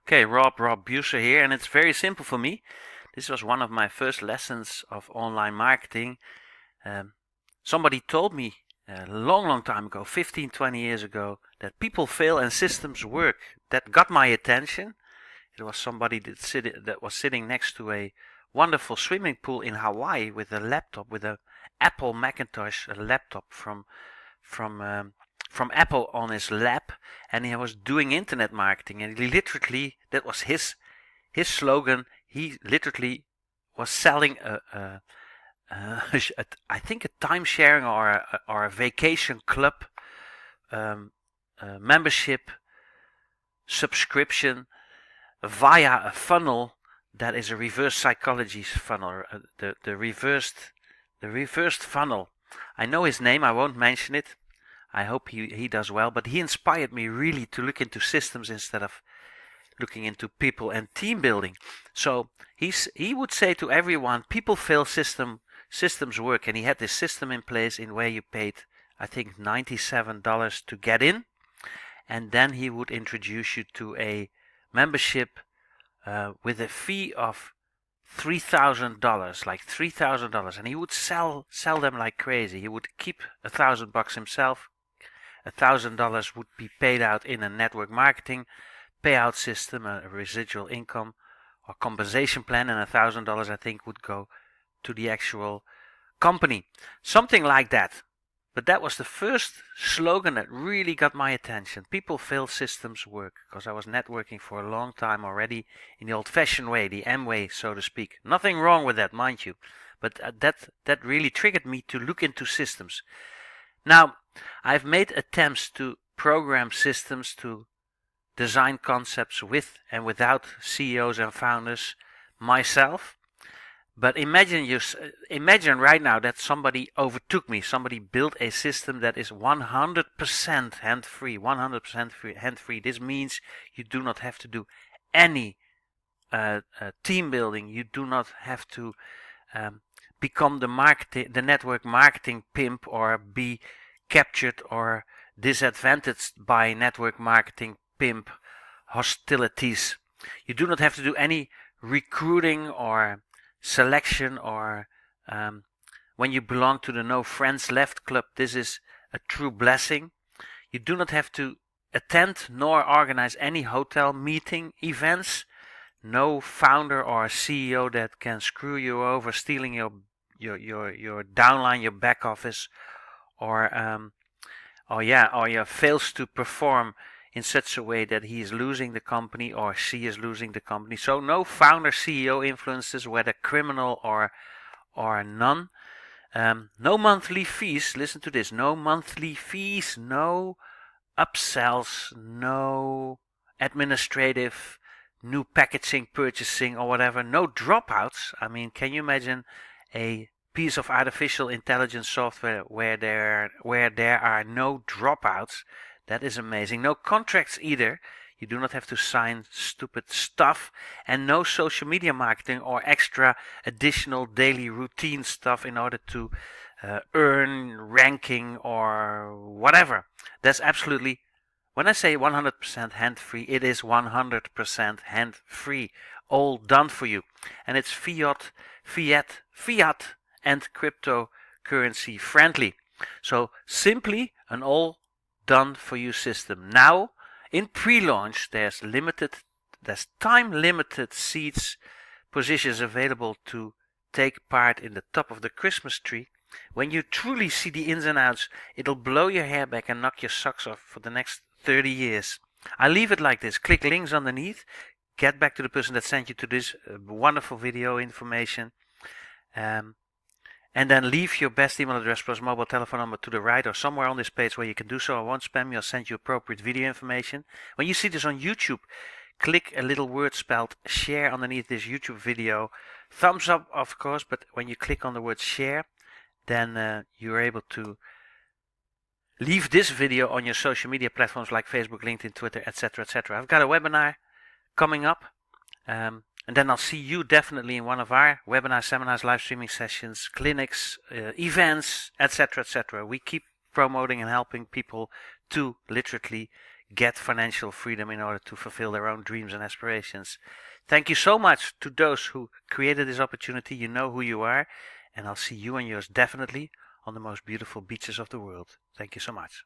Okay, Rob Buser here, and it's very simple for me. This was one of my first lessons of online marketing. Somebody told me a long time ago, 15, 20 years ago, that people fail and systems work. That got my attention. It was somebody that was sitting next to a wonderful swimming pool in Hawaii with a laptop, with a Apple Macintosh, a laptop from Apple on his lap, and he was doing internet marketing, and he literally, that was his slogan. He literally was selling I think a time sharing or a vacation club membership subscription via a funnel that is a reverse psychology funnel, the reversed funnel. I know his name, I won't mention it. I hope he does well, but he inspired me really to look into systems instead of looking into people and team building. So he would say to everyone, people fail, systems work, and he had this system in place in where you paid, I think, $97 to get in, and then he would introduce you to a membership with a fee of $3,000, like $3,000, and he would sell them like crazy. He would keep $1,000 himself. $1,000 would be paid out in a network marketing payout system, a residual income or compensation plan, and $1,000 I think would go to the actual company. Something like that. But that was the first slogan that really got my attention. People fail, systems work. Because I was networking for a long time already in the old-fashioned way, the M way, so to speak. Nothing wrong with that, mind you. But that really triggered me to look into systems. Now, I've made attempts to program systems, to design concepts with and without CEOs and founders myself. But imagine right now that somebody overtook me. Somebody built a system that is 100% hand-free. 100% hand-free. This means you do not have to do any team building. You do not have to become the network marketing pimp or be captured or disadvantaged by network marketing pimp hostilities. You do not have to do any recruiting or selection or when you belong to the No Friends Left Club. This is a true blessing. You do not have to attend nor organize any hotel meeting events. No founder or CEO that can screw you over, stealing your downline, your back office, or fails to perform in such a way that he is losing the company or she is losing the company. So no founder, CEO influences, whether criminal or none. No monthly fees. Listen to this. No monthly fees. No upsells. No administrative new packaging, purchasing or whatever. No dropouts. I mean, can you imagine a piece of artificial intelligence software where there are no dropouts? That is amazing. No contracts either. You do not have to sign stupid stuff, and no social media marketing or extra additional daily routine stuff in order to earn ranking or whatever. That's absolutely, when I say 100% hand-free, it is 100% hand-free. All done for you. And it's fiat and cryptocurrency friendly. So simply an all done for you system. Now in pre-launch there's time limited seats, positions available to take part in the top of the Christmas tree. When you truly see the ins and outs, it'll blow your hair back and knock your socks off for the next 30 years. I leave it like this. Click links underneath. Get back to the person that sent you to this wonderful video information. And then leave your best email address plus mobile telephone number to the right or somewhere on this page where you can do so. I won't spam you. I'll send you appropriate video information. When you see this on YouTube, click a little word spelled share underneath this YouTube video. Thumbs up, of course, but when you click on the word share, then you're able to leave this video on your social media platforms like Facebook, LinkedIn, Twitter, etc., etc. I've got a webinar coming up. And then I'll see you definitely in one of our webinars, seminars, live streaming sessions, clinics, events, etc., etc. We keep promoting and helping people to literally get financial freedom in order to fulfill their own dreams and aspirations. Thank you so much to those who created this opportunity. You know who you are, and I'll see you and yours definitely on the most beautiful beaches of the world. Thank you so much.